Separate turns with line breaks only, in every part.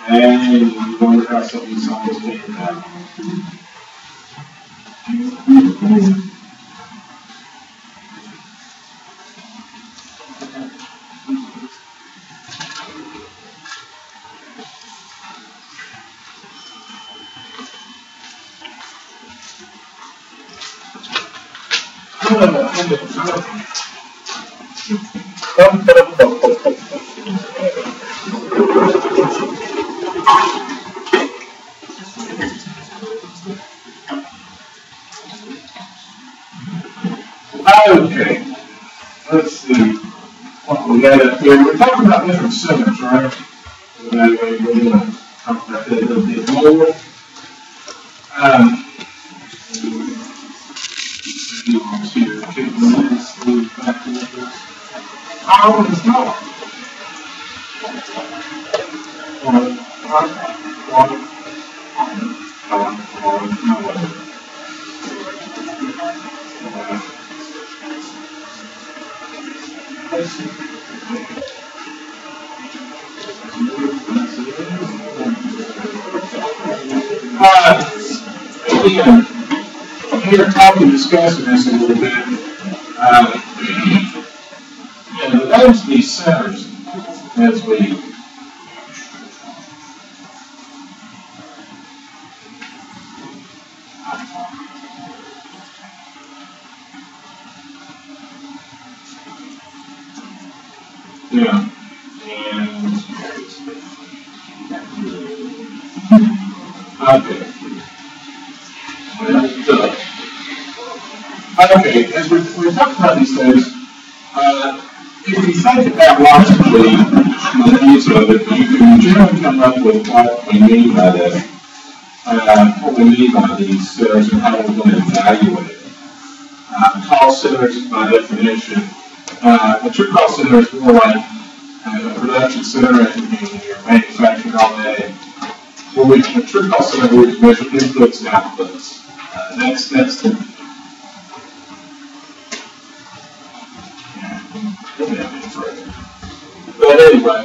And you wonder how some of these songs came about. Okay, let's see what we got up here. We're talking about different centers, right? So that way we're going to talk about that a little bit more. How is not? Again, here talking, discussing this a little bit. The names of these centers, as we okay, as we're talking about these things, if you think about logically the needs of it, you can generally come up with what we mean by this, what we mean by these centers and how we're going to evaluate it. Cost centers, by definition, a true cost center is more like a production center and your manufacturing all day. A true cost center where we measure inputs and outputs. That's the But anyway,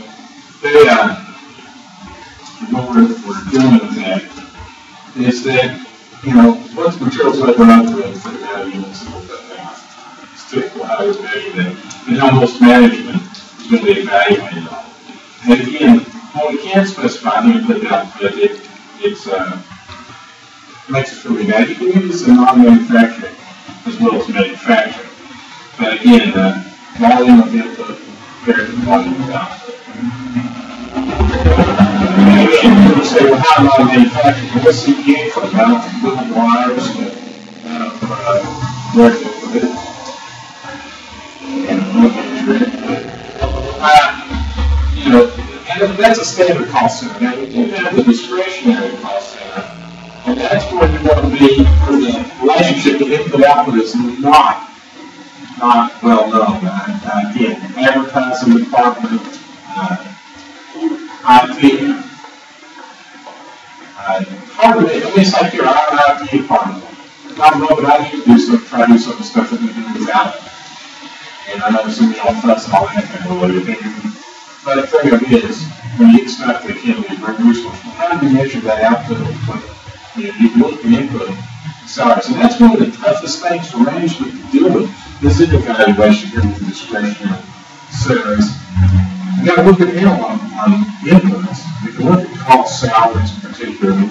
what we're doing with that is that, once materials labor output for the units and it's typical how we measure that, and how most management is going to be evaluated on. And again, when we can specify the input and output, it makes us really bad. You can use this in non-manufacturing as well as manufacturing. But again, volume of input compared to volume of output. And people say, well, how do I manufacture? What's the gain for amount of equipment wires and where to put it? And that's a standard cost center. Now, we do have the discretionary cost center, and that's where you want to be for the relationship with input output is not well known. Again, advertising department, IT, it's like here, I have an IT department. I don't know, but I need to try to do some stuff that we do without it. And I know some of y'all fuss and all that kind of way. But the thing of it is, when you get stuff that can be very useful, how do you measure that output? You look at the input. Sorry, so that's one of the toughest things for management to deal with. This is evaluation here with the discretionary centers. You got to look at on inputs. You can look at cost, salaries particularly.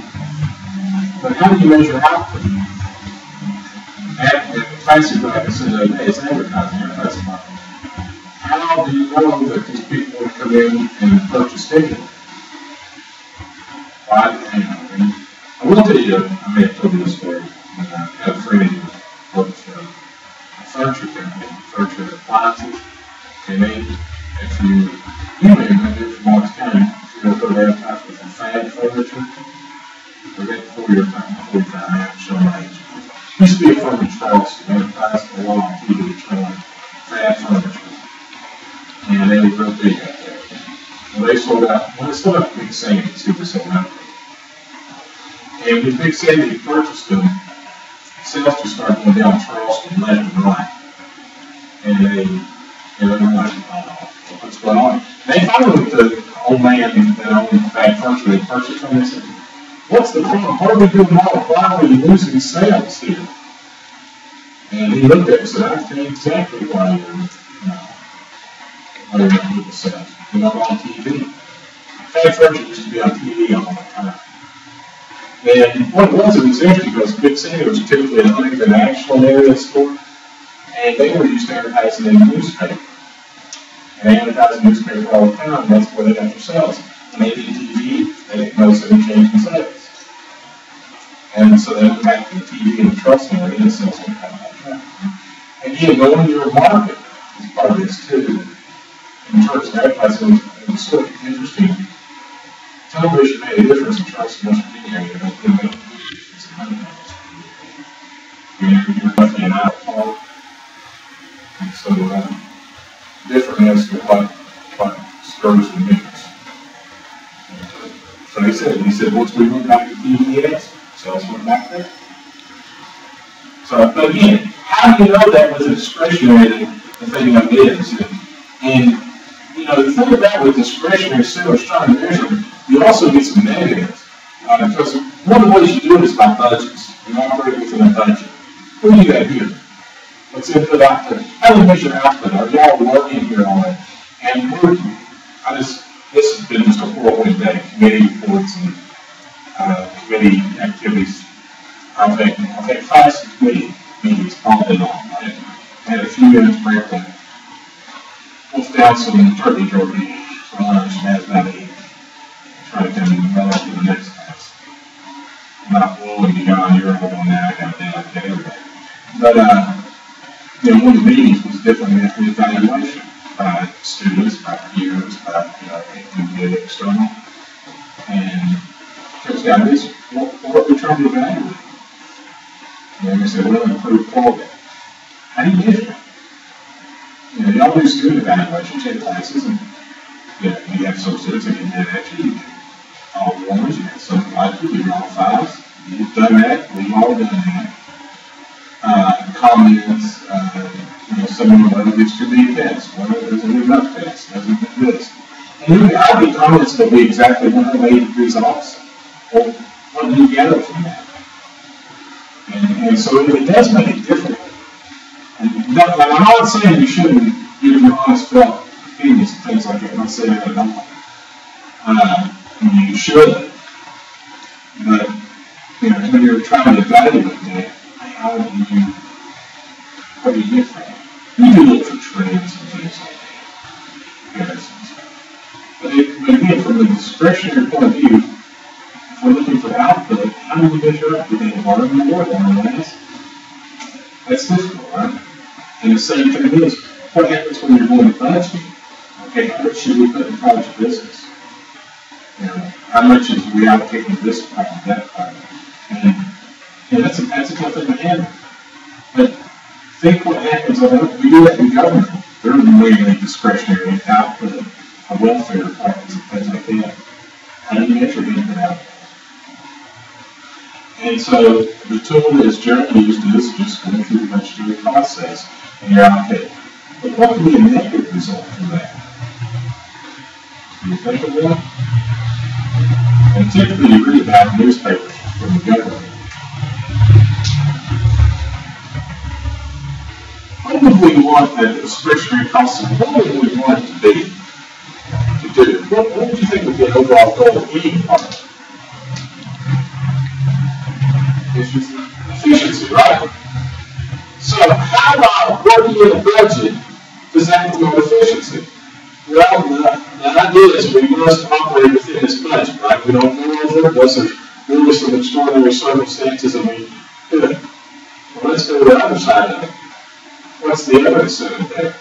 But how do you measure output? Pricing, like I said, it's advertising. How do you know that these people will come in and purchase tickets? I will tell you, I may have told you this story. I had a friend who worked for a furniture company, furniture appliances, and if you may remember it from Orange County, if you go to their advertisement for fab furniture, we're getting before your time, I have to show my age. Used to be a firm in Charleston, advertised for a long TV showing fab furniture. And they were real big out there. Well, they sold out Big Sandy's, who was sold out. And when Big Sandy purchased them, sales just started going down Charleston left and right. And they were like, what's going on? They finally looked old man that owned bad furniture they purchased from me said, "What's the problem? What are we doing wrong? Why are we losing sales here?" And he looked at it and said, "I tell you exactly why you're not losing sales. You're not on TV. Bad furniture used to be on TV all the time." And what it was interesting because Big City was typically an international area store, and they were used to advertising in the newspaper. And they advertised in the newspaper all the time, and that's where they got their sales. When they did TV, they didn't notice any change in sales. And so they went back to the TV and the truck center, and the sales went back on track. Again, knowing your market is part of this too. In terms of advertising, it was sort of interesting. Television made a difference in terms of West Virginia area, but it made a difference in money. You're definitely an outfall. And so, different as to what stirs the mix. So he said, once we went back to TVS, sales went back there. So, but again, how do you know that was a discretionary the thing of is? And you know, the thing about with discretionary sales trying to measure, you also get some negatives. Because one of the ways you do it is by budgets. You operate within a budget. What do you got here? What's input output? How do you measure output? Are y'all working here on it? And this has been just a whirlwind day. Committee reports and committee activities. I've had 5 committee meetings all day long. I had a few minutes break there. Wolf down some turkey jerky for lunch, has about 8. Try to come in well to the next class. I'm not willing to go on your own now, I got that, everything. But, you know, one of the meetings was definitely after the evaluation by students, by peers, by, the external. And comes down to this, what are we trying to evaluate? And they said, well, improve quality. How do you measure it? You know, y'all do student evaluations, you have classes, and you have some students that can do that. You do all ones, you have some like you do all 5s. You've done that, we've all done that. Comments, some of them gets to be a test, whether there's a new enough test, doesn't do this. And then I'll be comments that be exactly 180 results. Well, what do you gather from that? And so it does make it different. And I'm not saying you shouldn't give your honest felt opinions and things like that. I'm not saying that at all. You should. But, when you're trying to evaluate that, how do you get from it? You do look for trends and things like that. But again, from the discretionary point of view, if we're looking for output, how do we measure up? Do they learn more than less? That's difficult, right? And the same thing is, what happens when you're going to budgeting? Okay, how much should we put in college business? How much is we allocating this part and that part? And that's a tough thing to handle. But think what happens, we do that in government. They're really discretionary output, welfare departments and things like that. How do you measure input output? And so the tool that's generally used is just going through the budgetary process and you're allocating. But what can be a negative result from that? Do you think of that? And typically you read about newspapers from the government. What would we want the discretionary costs of what would we want it to be? To do? What would you think would be an overall goal of any department? Efficiency, right? So how about working in a budget does that promote efficiency? Well, the idea is we must operate within this budget, right? We don't go over it unless there's really some extraordinary circumstances and we do it. Well, let's go to the other side of it. What's the evidence of it there?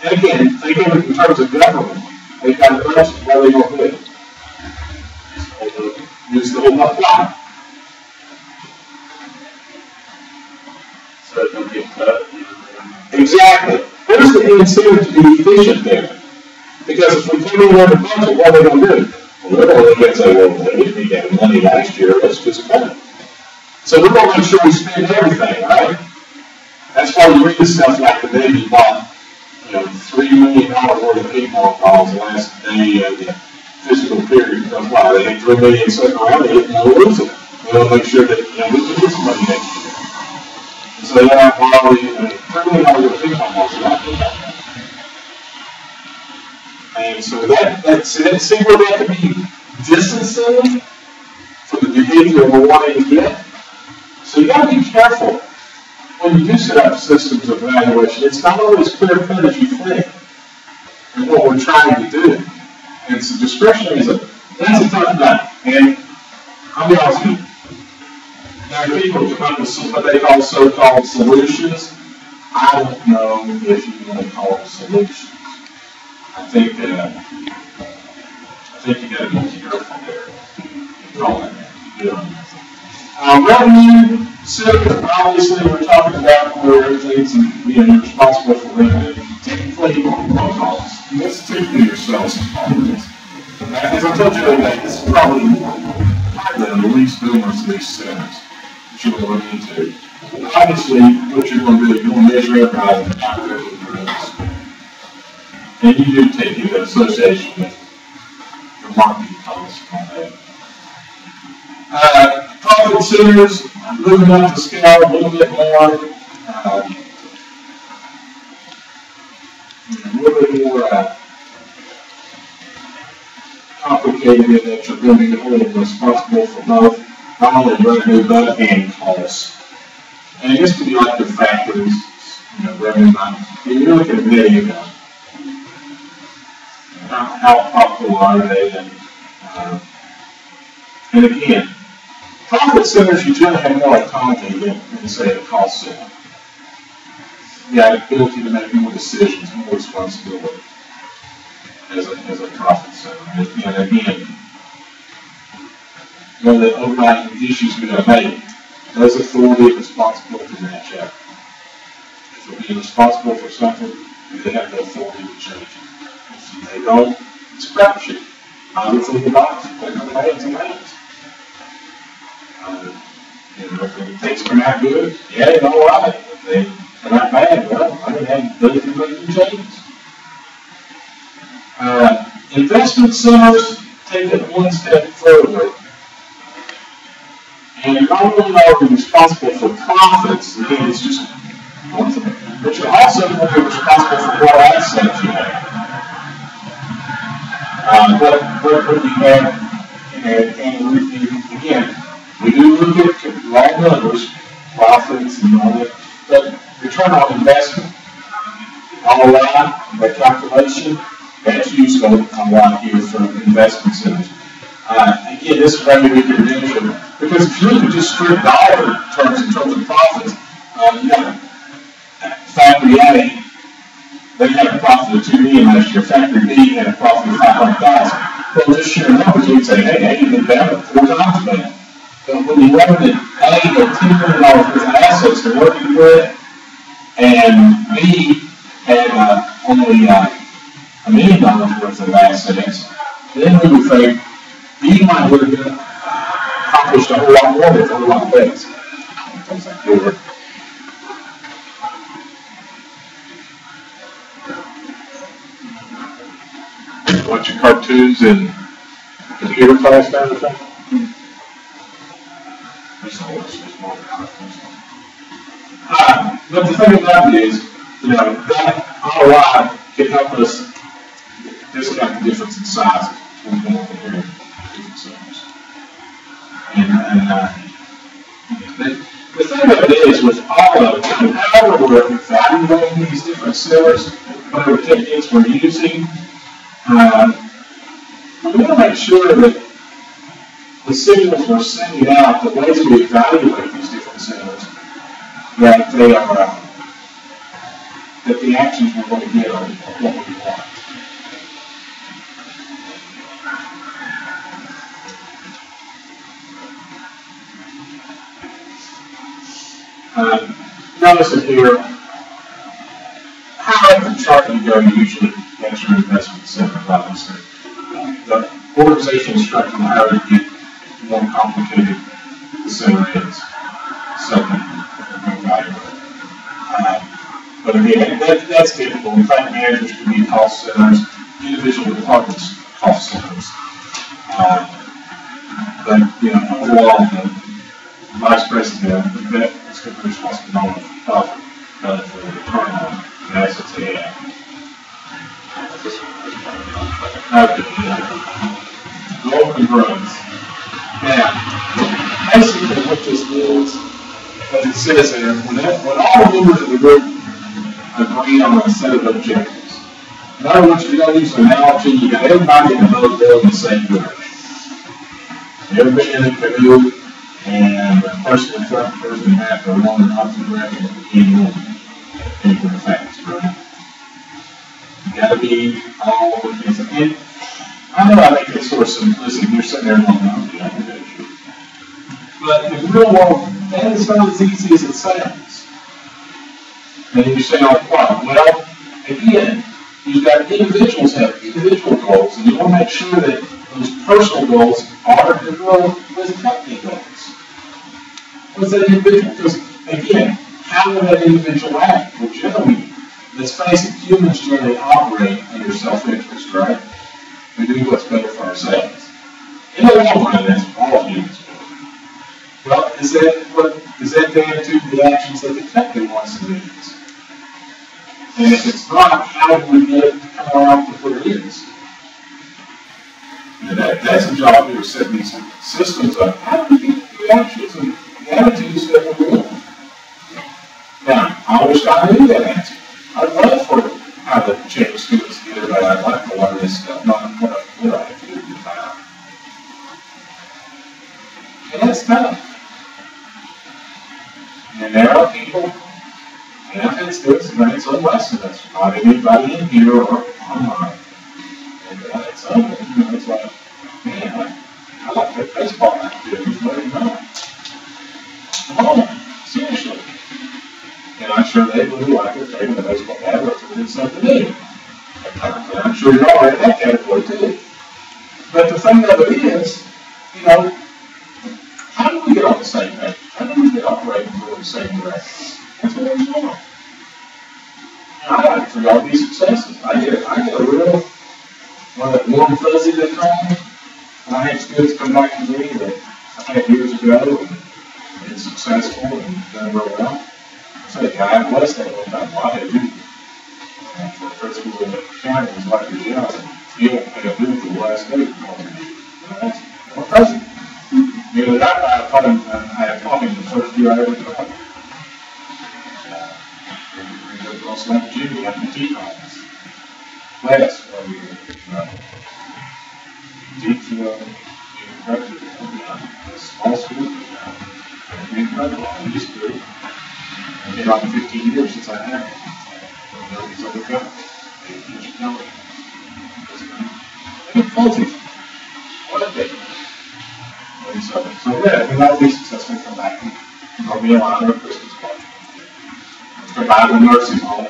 And again, think of it in terms of government. They've got a budget, what are they going to do? So use the whole multiplier. So it don't get cut. Exactly. Where's the incentive to be efficient there? Because if we come in on the budget, what are they going to do? Well, they're only going to say, well, we didn't have money last year, let's just cut it. So we're going to make sure we spend everything, right? That's why you read stuff like the day you bought $3 million worth of ping-pong balls the last day of the fiscal period. Because why? They had $3 million sitting around, they didn't want to lose it. They want to make sure that we can get some money next year. And so they have $3 million worth of ping-pong balls. And so see where that could be distancing for the behavior we're wanting to get. So you got to be careful when you do set up systems of evaluation. It's not always clear cut as you think, and what we're trying to do. And so discretionary that's a tough nut. And I'll be honest with you, there are people who come up with what they call so-called solutions. I don't know if you want to call them solutions. I think you got to be careful there. Call it that. Revenue, obviously we're talking about where everything's being responsible for revenue. Typically, let's take your sales department. As I told you the other day, this is probably the least numerous of these centers that you're going to run into. Obviously, what you're going to do, you're going to measure it by the operating groups. And you do take into association with your marketing policy on that. Profit centers, moving up the scale a little bit more, complicated in that you're going to be holding responsible for both, not only revenue but and costs. And this could be like the factors, revenue, you're looking at net income. How profitable are they? And again, profit centers, you generally have more autonomy than say a cost center. You got the ability to make more decisions, more responsibility as a profit center. And again, one of the overriding issues we have made, does authority and responsibility match up? If they're being responsible for something, do they have the authority to change it? If they don't, it's a crapshoot. Obviously, the box, they're going to pay it to hands. If things come out good, yeah, it's all right. If they come out bad, well, I didn't have the ability to make any changes. Investment centers take it one step further. And not only are we responsible for profits, again, it's just one thing, but you're also going to be responsible for what assets you have. What you have, and again, we do look at raw numbers, profits, and all that, but return on investment, ROI, that calculation, that's used a lot here for investment centers. Again, this is where we can measure, because if you look at just straight dollar terms in terms of profits, Factory A, they had a profit of $2 million last year. Factory B had a profit of $500,000. Well, just sheer numbers, you'd say, hey, they've been down 4 times that. But when you learn that A had $10 million worth of assets they're working with, and B had only $1 million worth of assets, then we would think B might would have accomplished a whole lot more with a whole lot less. Watching cartoons in computer class kind of thing? But the thing about it is, that ROI can help us discount the difference in size when we compare different centers. The thing about it is, with all of them, however we're evaluating these different centers, whatever techniques we're using, we want to make sure that the signals we're sending out, the ways we evaluate these different centers, that they are, that the actions we're going to get are what we want. Notice it here, how up the chart you go usually gets your investment center, obviously. The organization structure, the higher you get, the more complicated the center is. So, But again, that's typical. In fact, managers can be cost centers, individual departments cost centers. But overall, the vice president, that is going to be responsible for profit, for the return on the assets they have. Goal congruence. Now, basically what this means, as it says there, when all members of the group agree on a set of objectives. In other words, if you're going to use an analogy, you got everybody in the boat going in the same direction. Everybody in the canoe, and the person in front, the person in back, are along the opposite direction at the beginning of the facts, right? You got to be all over the place. I know I make this sort of simplistic. You're sitting there going, "Oh, yeah, I got you." But in the real world, that is not as easy as it sounds. And you say, "Like what?" Well, again, you've got individuals have individual goals, and you want to make sure that those personal goals are as well as company goals. What's that individual? Because again, how will that individual act? Well, generally, let's face it, humans generally operate under self-interest, right? We do what's better for ourselves. In the long run, that's all humans do. Well, is that the attitude, the actions that the company wants to do? And if it's not, how do we get it to come around to what it is? And that's a job here, setting these systems up. How do we get the actions and the attitudes that we want? Now, I wish I knew that answer. I'd love for how to change students together, but I'd like to learn this stuff, not what I feel like to do at the time. And that's tough. And there are people, and I've had students, and it's a lesson that's not anybody in here or online. And it's it's like, man, I like that baseball activity, but no. Come on, seriously. And I'm sure they would like it, taking the baseball bat or doing something new. And I'm sure you're all in that category too. But the thing of it is, how do we get on the same page? How do we get operating in the same direction? That's what we want. And I like for y'all to be successes. I get a real warm fuzzy they call me. And I had students come back to me that I had years ago and been successful and done real well. I say, God bless that one time. Well, I had you. And for the principal in the county was like your job. You don't pay a bill for the last day. That's crazy. I taught him the first year I ever taught him. We go to Jimmy at the tea conference. Last one year. DTO, a small school. Incredible. I used to. It's been about 15 years since I had it. Nobody's ever come. They teach you know it. I get faulty. What a day. So yeah, we might be successful, come back and I'll be allowed our Christmas party. Go back to the nursing home.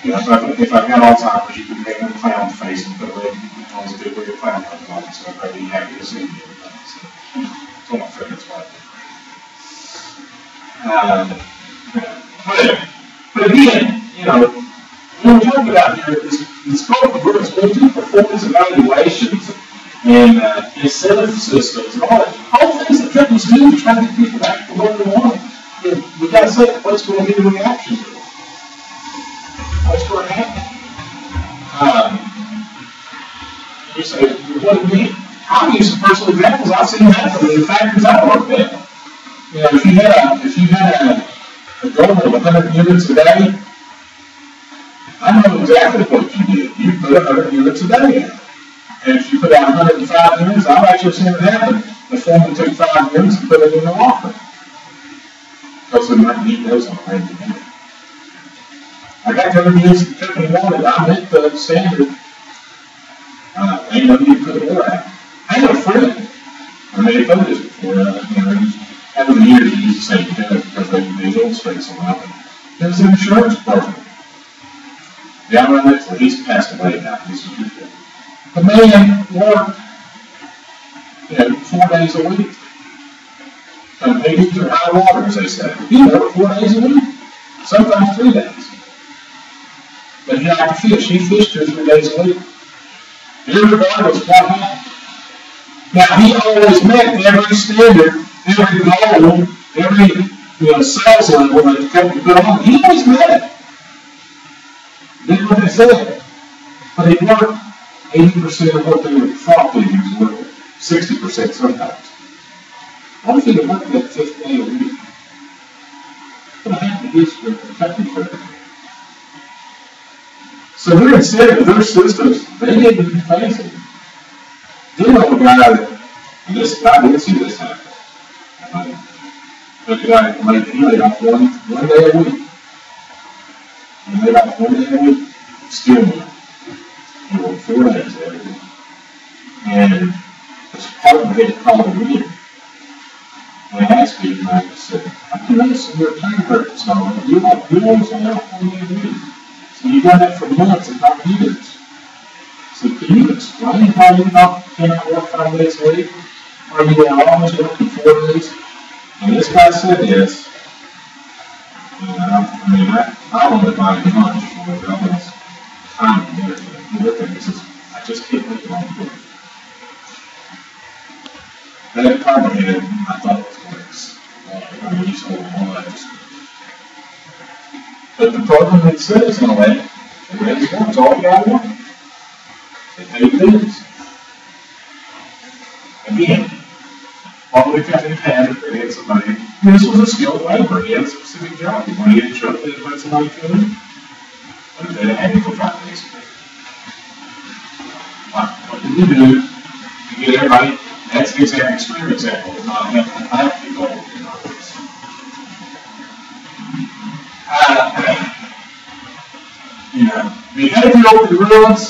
If I've got Alzheimer's, you can make them clown face and put a red, always do with your clown comes on, so I'm really happy to see you. So, it's all my friends like it. But again, when we're talking about here, this scope of groups, we do performance evaluations and incentive systems and all things that companies do to try to get people back to where they want. We've got to say what's going to be the reaction to it. What's going to happen? You say, what do you mean? I'll use some personal examples I've seen happen in the factories I work in. If you had a goal of 100 units a day, I know exactly what you did. You put 100 units a day in. And if you put out 105 units, I've actually seen it happen. The foreman took 5 units and put it in the locker. Because they might need those on a regular basis. I got the other units the company wanted. I met the standard. You put it out. I had a friend. I made a photos before. Over the years, he used the same thing because they illustrate so well. There was an insurance department. Down right next to it. He's passed away now. The man worked 4 days a week. And they use their high water, as they say. He worked 4 days a week. sometimes 3 days. But he liked to fish. He fished 2 or 3 days a week. Irregardless of what happened. Now, he always met every standard, every goal, every sales level that the company put on. He always met it. Did what they said. But he worked 80% of what they thought that he was working, 60% sometimes. What if he had worked that 5th day a week? What happened to his company for that? So their incentive, their systems, they didn't even face it. Then know a guy that, and this, I didn't see this happen. But the guy he laid off one day a week. He laid off 1 day a week, still went. He worked 4 days every week. And his partner had called him in. And I asked him, I said, I can notice your time hurts. So you always lay off 1 day a week. So you got that for months and not years. So can you explain how you cannot work 5 days a week? Or you are always working 4 days? And this guy said yes. I don't live by much for all this time and everything. The other thing is, I just can't make it on the book. That department head, I thought was great. He's holding on. But the program that says in a way, it raise funds all you got want. They pay bills. Again, all the company had, if they had somebody, this was a skilled labor. He had a specific job. He wanted to get a truck that let somebody come in. But they had to go 5 days a week. What did we do to get everybody? That's the exact extreme example. It's not a practical goal in our case. Behavioral congruence,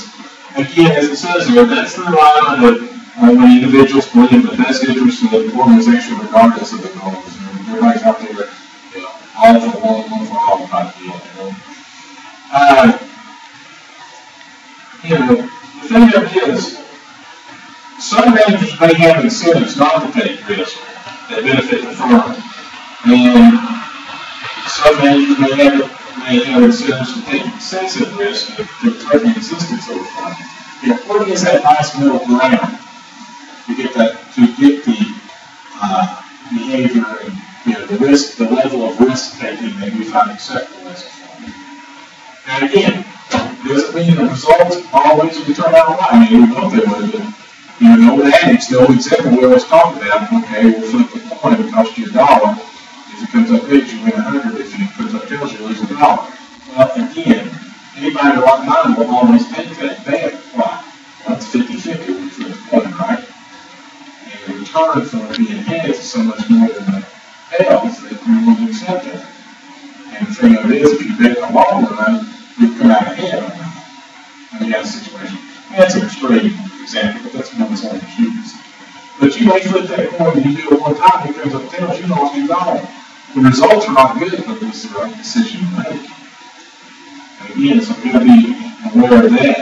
again, as it says here, that's the line that when individuals believe in the best interest of the organization regardless of the goals. Everybody's out there, all for one for all type deal. The thing of it is, some managers may have incentives not to take risks that benefit the firm, and some managers may have incentives to take excessive risks to threaten the existence of the firm. What is that nice middle ground to get the behavior and the risk, the level of risk taking that we find acceptable as a firm? And again, doesn't mean the results always will turn out right. I mean, we hope they would, but the adage, the old example we always talk about, okay, we'll flip the coin, it costs you $1. If it comes up heads, you win 100. If it comes up tails, you lose $1. Well, again, anybody like mine will always take that bet. Why? Well, it's 50-50 when you flip the coin, right? And the return for being heads is so much more than the tails that you're willing to accept that. And the thing of it is, if you bet the long run, you come out ahead on that. I mean, that's a situation. That's an extreme example, but that's one that's only used. But you may flip that coin and you do it one time, it comes up tails, you lost $2. The results are not good, but it's the right decision to make. And again, so we've got to be aware of that.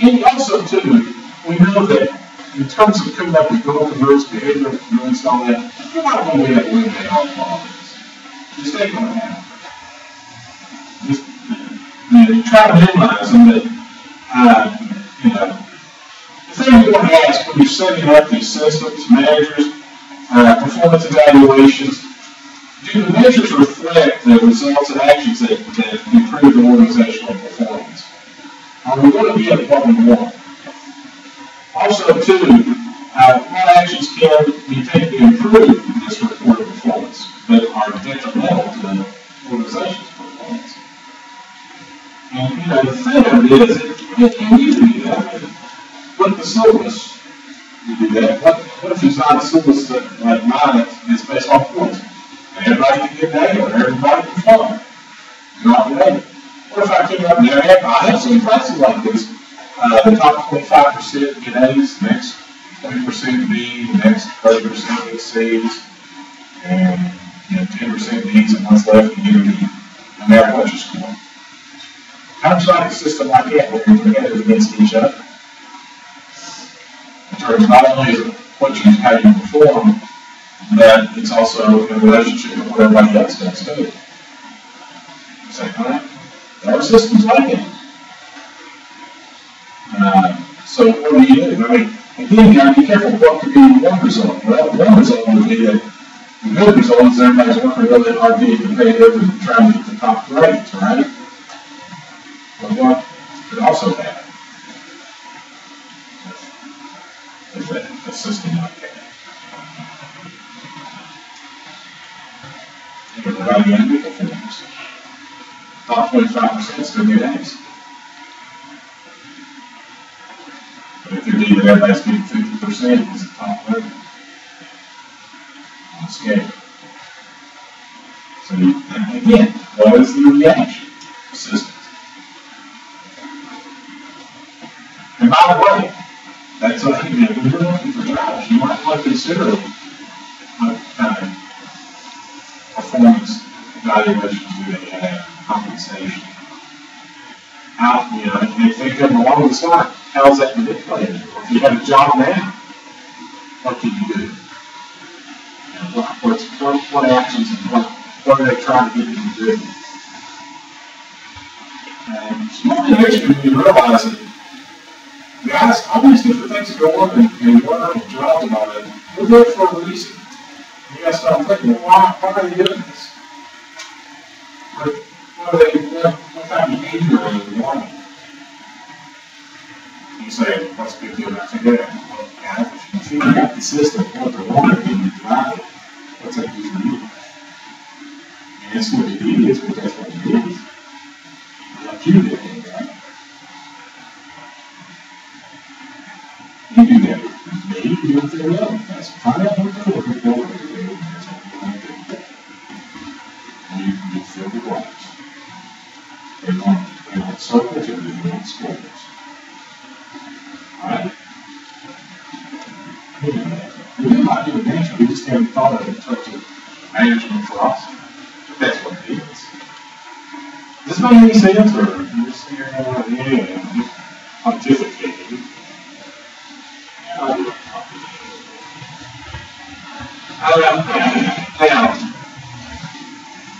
And also, too, we know that in terms of coming up with goal converts, behavioral converts, all that, you're not going to be able to eliminate all the problems. Just ain't going to happen. Just try to minimize them, but the thing you want to ask when you're setting up these systems, measures, performance evaluations, do the measures reflect the results and actions that improve the organizational performance? Are we going to get what we want? Also, too, what actions can be taken to improve this reported performance that are detrimental to the organization's performance? And the thing of it is, and you do that. What the syllabus, you do that. What if it's not a syllabus like mine that's based on points? Everybody can get an A or everybody can perform. Not related. What if I came up there, I have seen classes like this. The top 25% get A's, the next 20% B, the next 30% get C's, and 10% D's, and what's left you get a B, no matter what your score. How would you like a system like that where you're together against each other? In terms of not only how you perform, but it's also in relationship with what everybody else does too. say, huh? Our system's like it. So what do you do? I mean, again, you got to be careful what could be one result. Well, one result would be that the good result is everybody's working really hard, being competitive and trying to get the top grades, right? But what could also happen is that a system like that. Everybody in the performance. Top 25% still get A's. But if you're dealing with everybody's getting 50%, it's the top level on the scale. So again, what is the reaction? Persistence. And by the way, that's what you do. When you're looking for jobs, you might want to consider what kind of performance evaluations do they have, compensation. How, you know, if they think of them along the side, how is that manipulated? Or if you have a job now, what can you do? You know, what actions and what are they trying to get you to do? It's motivation when you realize that, guys, all these different things that go on and work and jobs and all that, we're there for a reason. You got to start thinking, well, why are they doing this? What kind of behavior are they wanting? You say, what's the big deal about that? Well, guys, if you figure out the system, what they're wanting, and you drive it, what's that do for you? And it's what it is, but that's what it is. Like you did, right? You do that with me, you do it with everyone else. That's find out what they're looking for, what they're doing, that's what you want to do. You fill the blanks. They want circles or they want squares. Alright? We might do it naturally, we just haven't thought of it in terms of management for us. But that's what it is. Does this make any sense? Or you just hear pontificating? Now,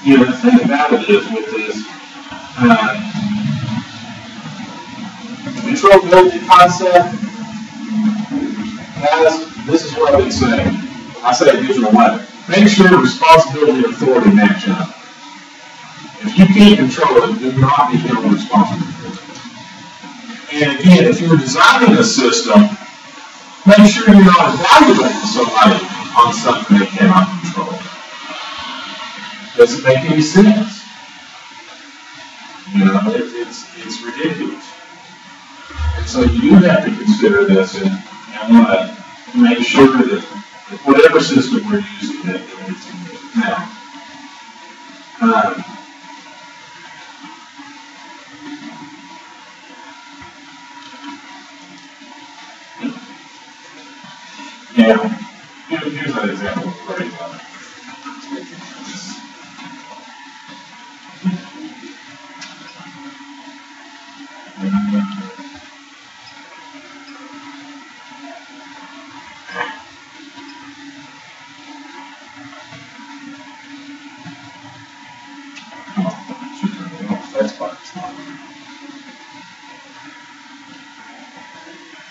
you know, the thing about it is with this controllability concept, guys, this is what I've been saying. I say it digital way. Make sure responsibility and authority match up. If you can't control it, do not be held responsible for it. And again, if you're designing a system, make sure you're not evaluating somebody on something they cannot control. Doesn't make any sense. You know, it's ridiculous. And so you do have to consider this and want to make sure that whatever system we're using, that it's in there. Now, here's an example of grade level.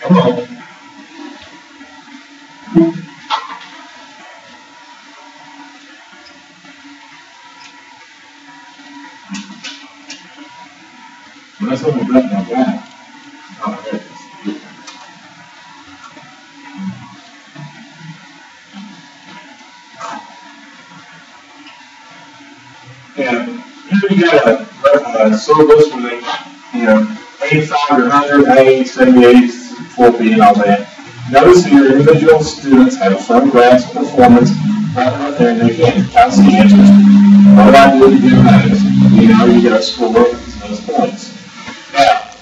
Hello. That's what we're doing now, guys. Oh, there it is. And usually you got a syllabus where they, you know, 85 or 100, A, 78, 4B, and all that. Notice that your individual students have a firm grasp of performance right there, and they can count the answers. All I do is do those. You know, you got to score those points. Now,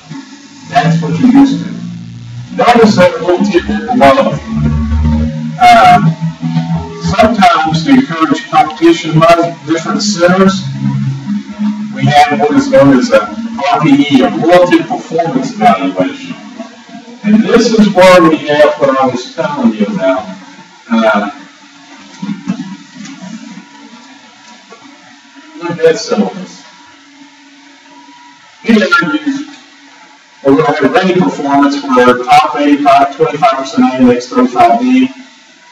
that's what you're used to. Notice that little tidbit below. Sometimes to encourage competition among different centers, we have what is known as a RPE, a relative performance evaluation. And this is where we have what I was telling you about. Look at that syllabus.
Here we're going to have rating performance where top 85, 25% A makes 35B,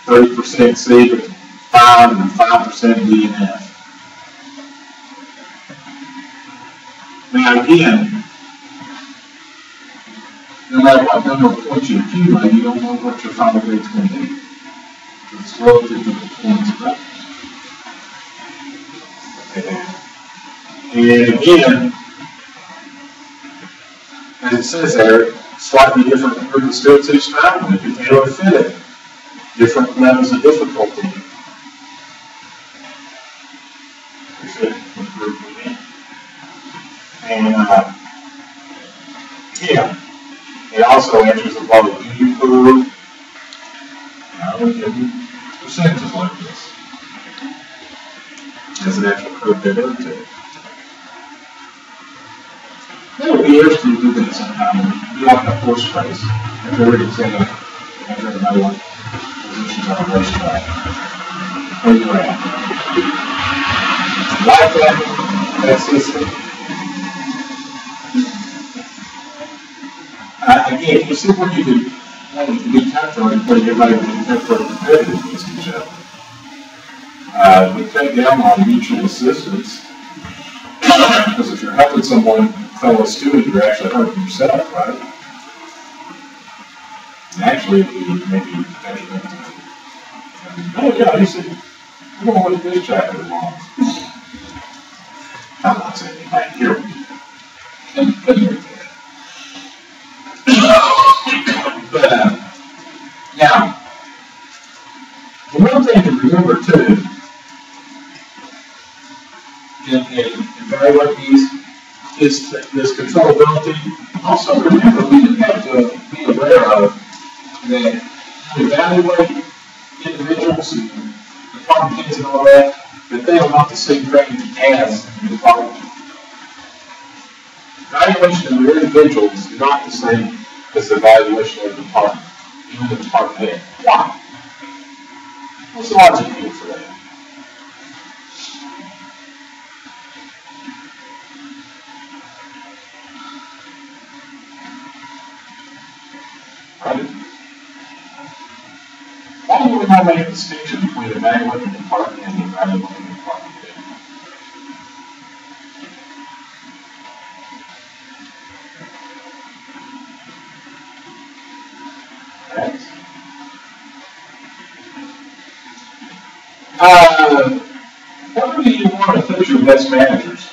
30% C, 5, and 5% D and F. Now again, no matter what number of points you accumulate, you don't know what your final grade is going to be. It's relative to the performance of that. And again, as it says there, slightly different improvements to each time, and if you fail to fit it, different levels of difficulty. And yeah, it also answers the probability curve. We give percentages like this. There's an actual curve there too. It would be interesting to do that sometime. Do like a horse race. If you're ready to say that, everybody what positions on a racetrack. Where you're at. Like that system. Again, you see where you could want it to be calculated, where everybody would be calculated competitive against each other. We cut down on mutual assistance, because if you're helping someone, fellow student, you're actually hurting yourself, right? And actually, maybe oh yeah, you see, we're going to look at this chapter long. I'm not saying anybody here. But now, the one thing to remember too, in evaluating these, is this controllability. Also remember, we do have to be aware of that to evaluate individuals and department heads and all that they are not the same thing as the department. Evaluation of your individual is not the same as the evaluation of the department, even the department head. Why? What's the logic here for that? Right? Why do we not make a distinction between evaluating the department and evaluating the department head? Where do you want to put your best managers?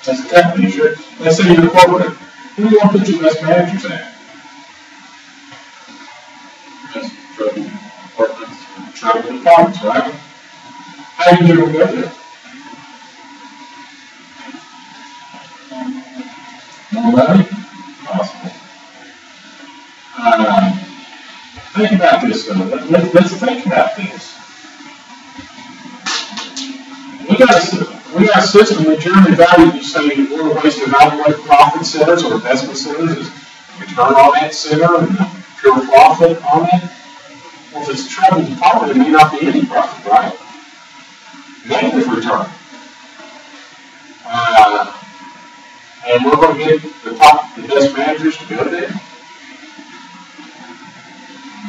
As a company, sure. Let's say you're corporate. Who do you want to put your best managers at? Travel departments, right? How do you do go there? More money? Possible. Think about this though. Let's think about this. We got a system that generally values, you say, one of the ways to evaluate profit centers or investment centers is return on that center and pure profit on it. Well, if it's a travel department, it may not be any profit, right? Negative return. And we're going to get the best managers to go there.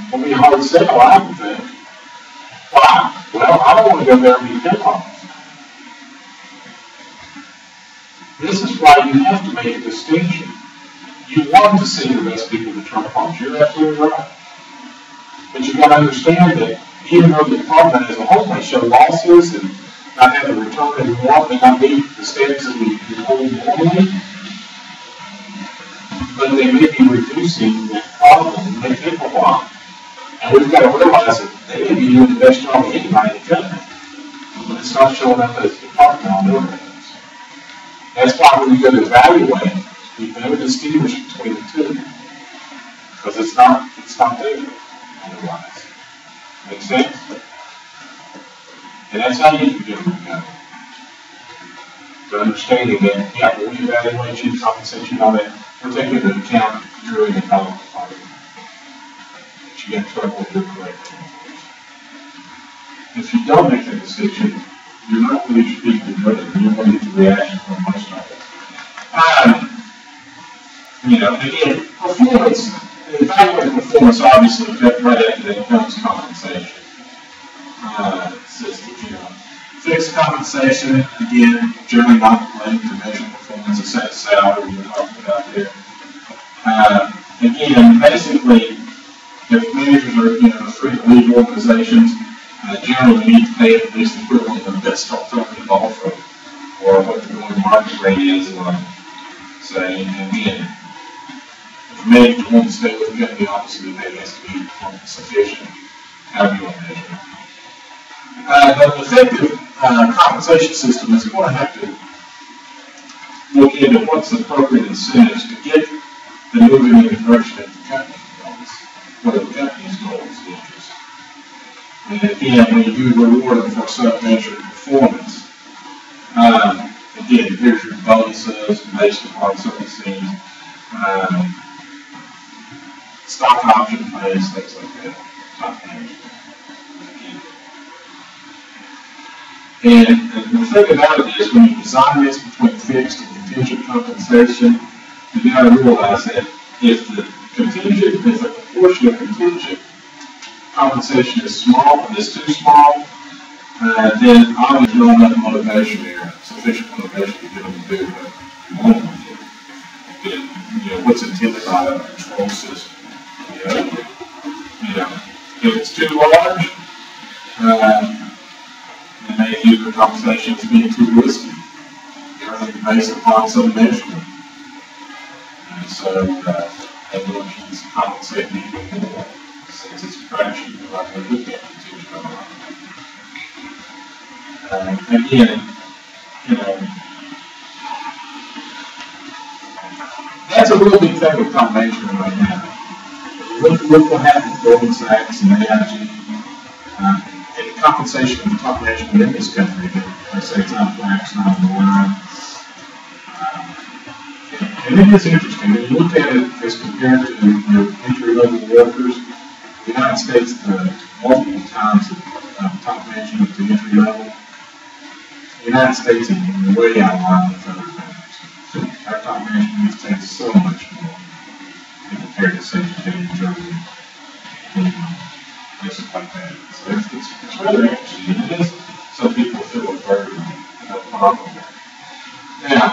It'll be a hard sell, I would think. Why? Well, I don't want to go there and be penalized. This is why you have to make a distinction. You want to see the best people to turn upon. You're absolutely right. But you've got to understand that even though the department as a whole may show losses and not have the return that we want, may not meet the standards that we hold normally, but they may be reducing that problem and may take a while. And we've got to realize that they may be doing the best job of anybody in the company, but it's not showing up as a department on their records. That's why when you go to evaluate, you never distinguish between the two, because it's not there otherwise. Make sense? And that's how you get it. The understanding that, yeah, when we evaluate you, compensate you, and all that, we're taking into account you're in the development department. That you get trouble with your correct. If you don't make that decision, you're not really speaking to the you're going to get the reaction from most of it. You know, again, performance, evaluating performance, obviously, right after that comes compensation systems. You know, fixed compensation, again, generally not linked to measure performance, a set salary we're talking about there. Again, basically, if managers are, you know, free to leave organizations, generally we need to pay at least the equivalent of best alternative offer, or what the going market rate is, or say, and again, if a manager wants to stay with the company, obviously the pay has to be sufficient, however you want to measure it. But an effective compensation system is going to have to look into what's the appropriate incentives to get the moving in the direction that the company goes, what are the company's goals and interests. And again, when you do reward them for sub-measured performance, again, here's your bonuses based upon certain things, stock option plans, things like that, top management. And the thing about it is, when you design this between fixed and contingent compensation, you got to realize that if a proportion of contingent compensation is small, and is too small, then obviously not enough motivation there, sufficient motivation to get them to do what you want them to do. You know, what's intended by a control system. You know, if it's too large, and maybe the compensation is being too risky. Everything based upon some measurement. And so they will keep compensating even more since it's a fraction of what they look at contingent on. Again, you know, that's a real big thing with top management right now. Look what happened with Goldman Sachs and AIG. And compensation of the top management in this country, I say it's not wax, not on the line. And it is interesting. When you look at it as compared to your entry-level workers, the United States, the multiple times of top management to entry-level, the United States is way out of line with other countries. Our top management gets paid so much more compared to, say, Japan, Germany, and places like that. So it's rather interesting. It is. Some people feel a burden, no problem. Now,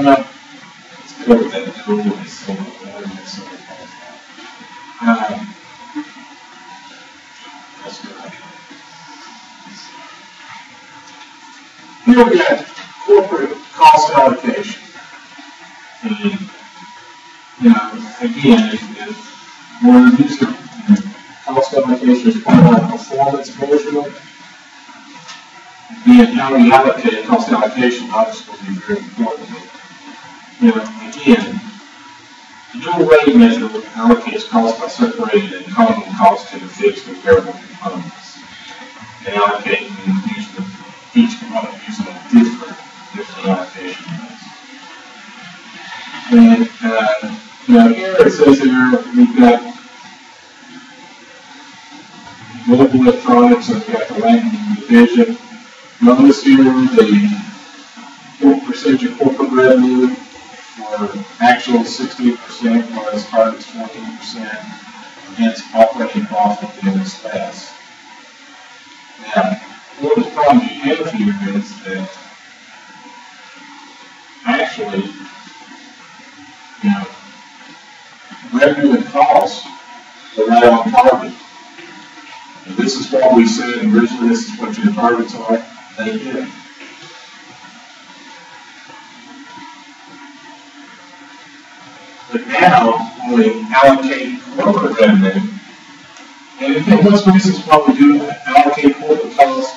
let's go over that tool and see what let's go ahead. Here we have corporate cost allocation. And, you know, again, if we're using cost allocation as part of our performance measurement, then how we allocate cost allocation obviously will be very important. You know, again, the dual rating method allocates cost by separating and calling cost into fixed and variable components. And allocating each component using a different allocation method. And you know, here it says here we've got global electronics and we've got the Latin division. Notice here the percentage of corporate revenue for actual 16%, whereas target's 14%, against operating profit in this class. Now, one of the problems you have here is that actually, you know, revenue and costs are right on target. And this is what we said originally, this is what your targets are. They hit it. But now, when we allocate corporate revenue, and again, what's the reasons why we do allocate corporate costs?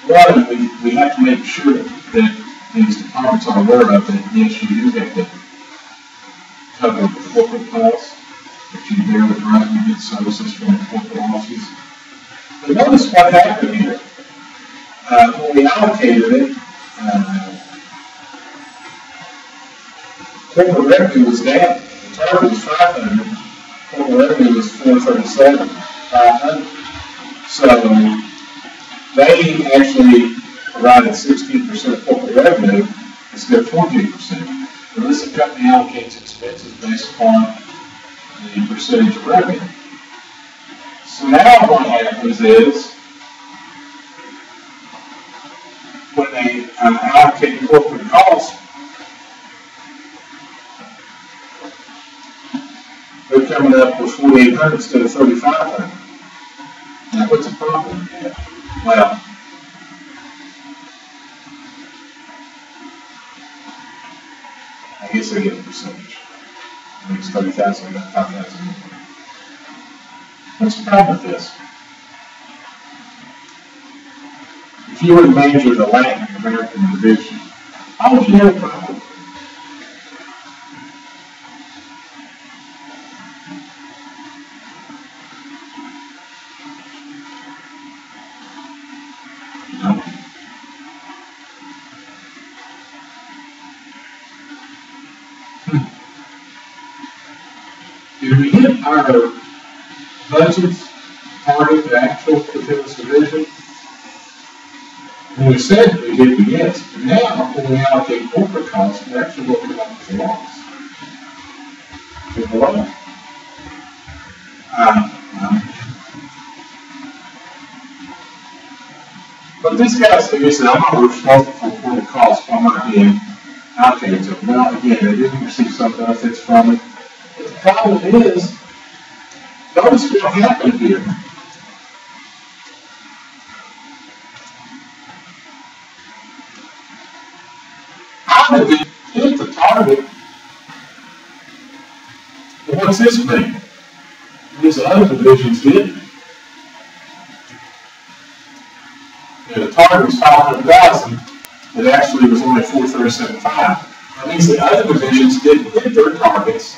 One, we have to make sure that these departments are aware of that, yes, you do have to cover the corporate costs, that you bear the brunt, you get services from the corporate offices. But notice what happened here. When we allocated it, corporate revenue was down. The target was 500. Corporate revenue was 437, 500. So they actually provided 16% corporate revenue instead of 28%. The listed company allocates expenses based upon the percentage of revenue. So now what happens is, when they allocate corporate costs, they're coming up with 4,800 instead of 3,500. Now, what's the problem? Well, I guess I get a percentage. I mean, it's 30,000, I got 5,000. What's the problem with this? If you were to manage the Latin American division, how would you have a problem? No. Did we hit our budgets target the actual continuous division? When we said we did, yes, but now when we allocate corporate costs, we're actually looking up the loss. Below. But this guy said, he said, I'm not responsible for corporate costs, I'm not being allocated to them. Well, again, they didn't receive some benefits from it. But the problem is, notice what happened here. How did it hit the target? Well, what's this mean? These other divisions didn't. The target was 500,000, it actually was only 437.5. That means the other divisions didn't hit their targets.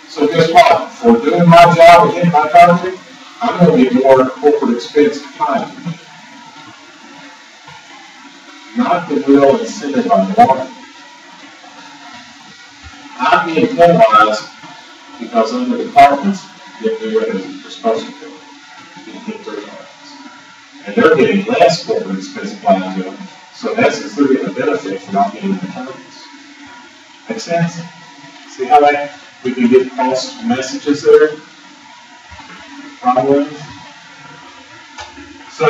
So guess what? For doing my job and hitting my target, I'm going to get more corporate expense behind me. Not the real incentive on the market. I'm being penalized because other departments didn't do what they're supposed to do. Didn't hit their targets. And they're getting less corporate expense applied to them. So in essence, they're getting a benefit for not getting the targets. Make sense? See how we can get false messages there? Probably. So,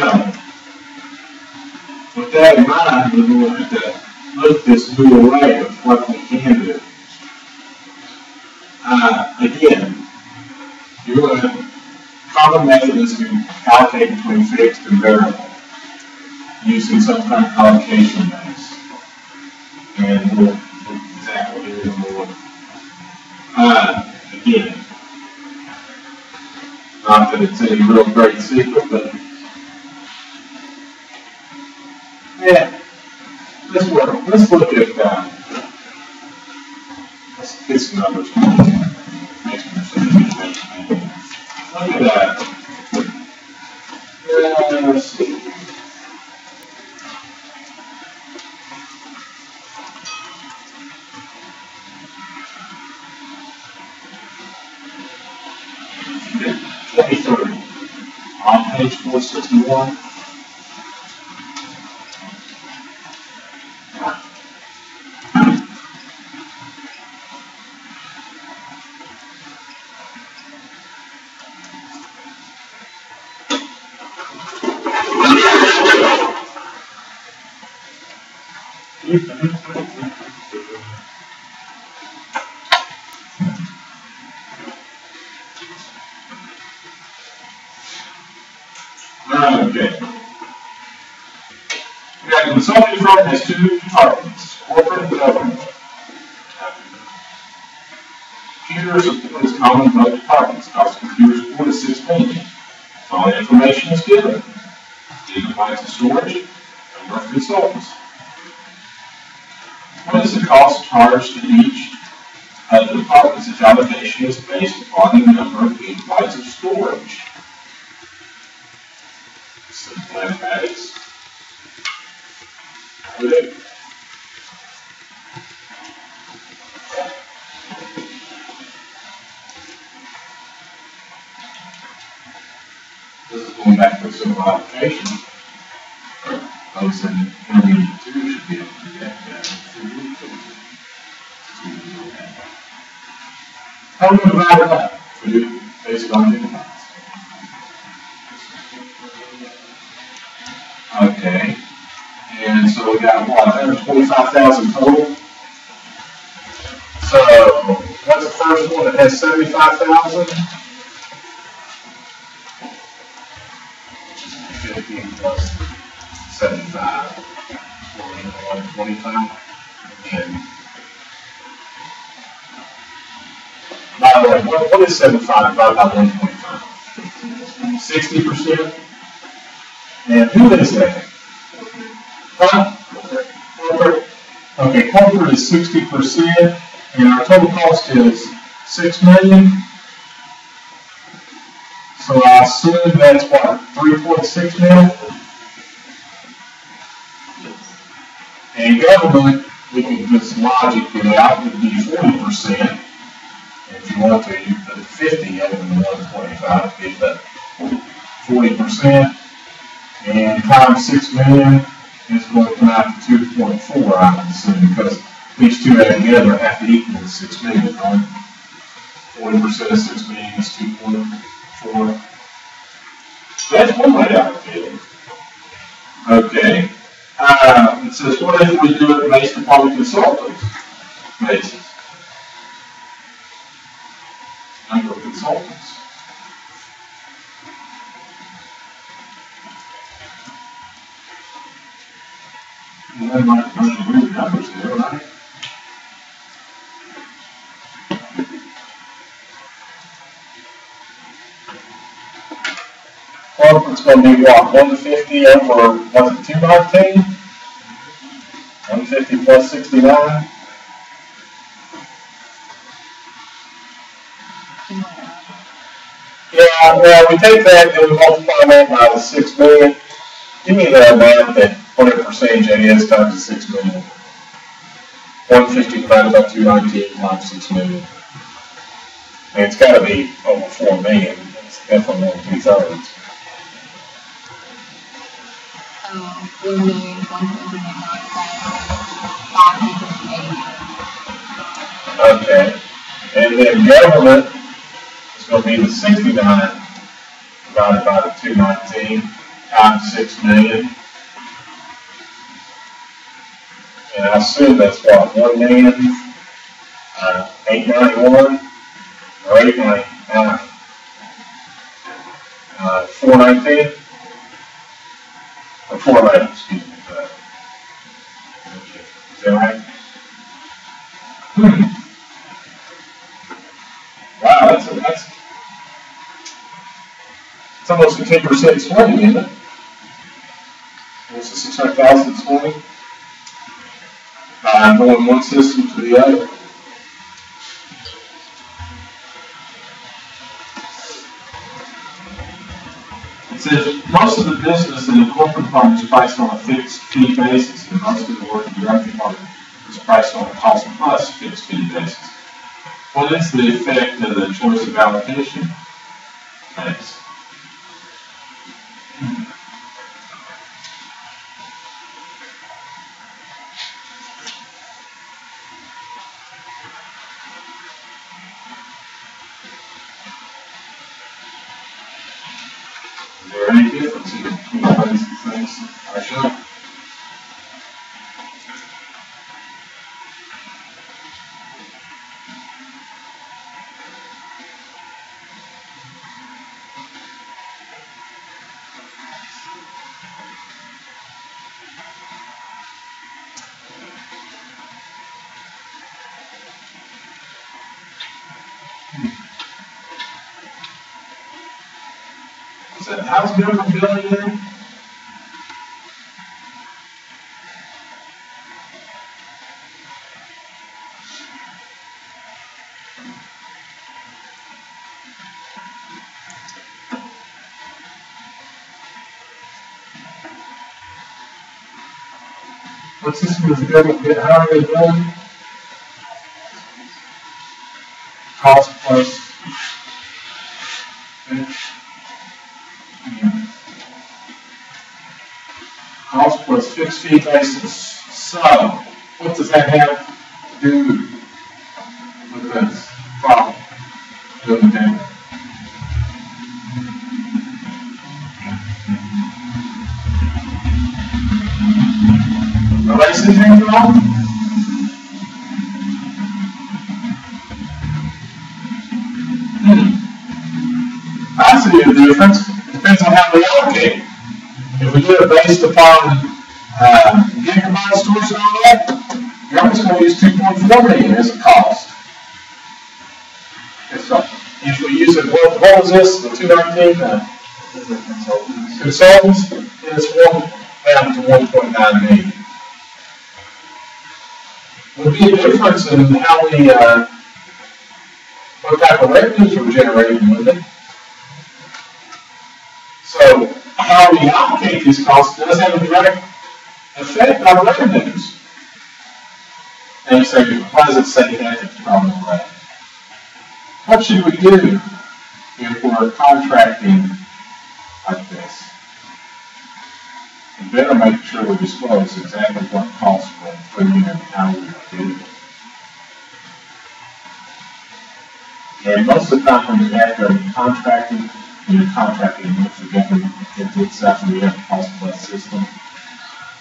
with that in mind, we're going to look at this new array of what we can do. Again, you're going to common method is to allocate between fixed and variable using some kind of allocation base. And we'll look exactly what it is more. Again, not that it's any real great secret, but yeah, let's look at let's get some numbers. Look at that. Let's see. On page 461. Okay. The consulting firm has two departments, corporate and government. Computers is common in both departments. Cost of computers 4 to 6 million. All the information is given. Gigabytes of storage and work consultants. What is the cost charged to each of the departments? Its allocation is based upon the number of gigabytes of storage. Simple mathematics. Good. This is going back to the simple application. Those in intermediate 2 should be able to do that. How do we divide it up? We do based on gigabytes. Okay. And so we got what, 125,000 total? So what's the first one that has 75,000? 50 plus 75. 125. And by the way, what is 75 divided by 125? 60%? And who is that? Huh? Corporate. Okay, corporate is 60%, and our total cost is $6 million. So I assume that's what, 3.6 million? And government, we can just logic it out, would be 40%. If you want to, you put 50 over the 125 to get that 40%. And times 6 million is going to come out to 2.4, I would assume, because these two added together have to equal 6 million, right? 40% of 6 million is 2.4. That's one way to allocate it. Okay. It says, what if we do it based upon consultants basis? Number of consultants. And that might be weird numbers there, right? Corporate's going to be what? 150 over, was it 219? 150 plus 69? Yeah, well, we take that and we multiply that by the 6 million. Give me the amount that whatever percentage that is times the 6 million. 150 divided by 219 times 6 million. And it's got to be over 4 million. It's definitely more than 2/3. 1,199,580. Okay. And then government is going to be the 69 divided by the 219 times 6 million. And I assume that's what, 1,891 or 899, 419 or 490, excuse me. Is that right? Wow, that's almost a 10% swing, isn't it? Almost a 600,000 swing. Going one system to the other. It says most of the business in the corporate department is priced on a fixed fee basis, and most of the work in the direct department is priced on a cost plus fixed fee basis. What is the effect of the choice of allocation? Thanks. Is there any difference between these things? I should. How's government billing in? What system does the government get? How are they billing? Cost plus. Cost plus fixed fee basis. So, what does that have to do with this problem?
Doing that. Nobody see anything wrong? I see a difference. It depends on how we allocate. If we do it based upon gigabyte storage and all that, you're almost going to use 2.4 million as a cost. So if we use it, what was this? The 219 consultants, it's down to 1.9 million. Would be a difference in how we, what type of revenues we're generating with it. So how we allocate these costs does have a direct effect on revenues. And you say, why does it say that? It's probably right. What should we do if we're contracting like this? We better make sure we disclose exactly what costs we're including and how we're doing it. And most of the time when you have contracting, you're contracting with the government entities after we have a cost plus system.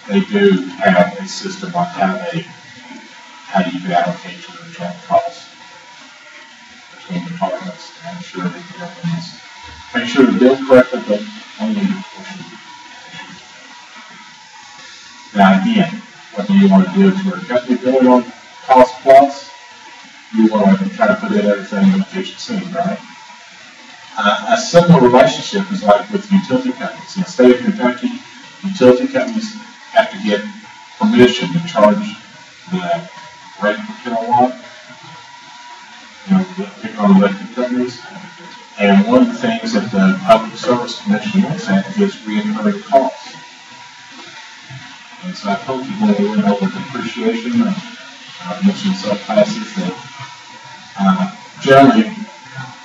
They do have a system on how you can allocate your joint costs between departments to ensure that the government is make sure they're billed correctly, but only a portion. Now again, whether you want to do it to a company billing on cost plus, you want to try to put in everything in the kitchen sink, right? A similar relationship is like with utility companies. In the state of Kentucky, utility companies have to get permission to charge the rate per kilowatt. You know, pick on electric companies. And one of the things that the Public Service Commission looks at is recurring costs. And so I told you when we went over depreciation, I mentioned subclasses that generally,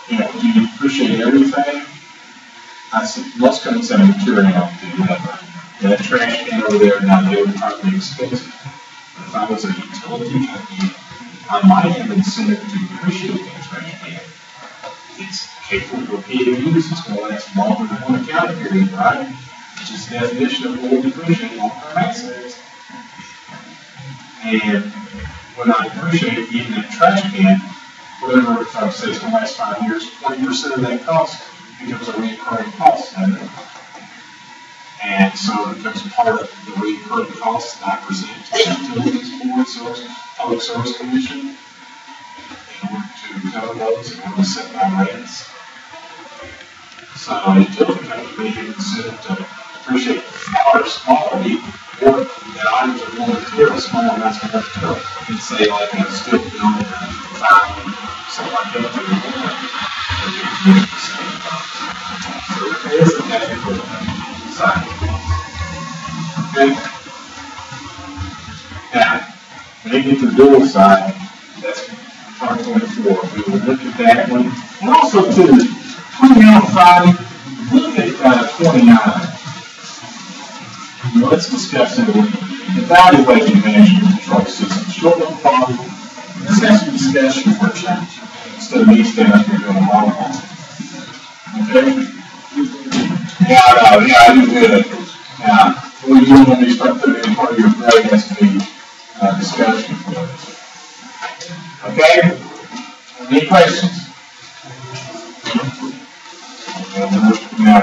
you know, do you depreciate everything? I said, most companies have a materiality level. That trash can over there, now they were probably expensive. But if I was a utility company, I might have incentive to depreciate that trash can. It's capable of being used, it's going to last longer than one accounting period, right? Which is the definition of full depreciate long-term assets. And when I depreciate even that trash can, whatever, if I say it's going to last 5 years, 20% of that cost becomes a recurring cost. And so it becomes part of the recurring costs that I present to the Utilities Board, Public Service Commission, in order to cover those and order to set my rates. So a utility company may have incentive to depreciate however small or that items are more material, small amounts of material. You can say like a steel building or something like that to the board. So there is a technical side. Okay? Now, when you get to the dual side, that's part 24. We will look at that one. And also too, coming out Friday, look at 29. Let's discuss it. Evaluating management control system. Short-term problem. Let's have some discussion for a change instead of me standing up here doing a long one. Okay? Yeah, I do good. Now, what are you doing when you start putting in part of your grade has to be discussion for it. Okay? Any questions? Now,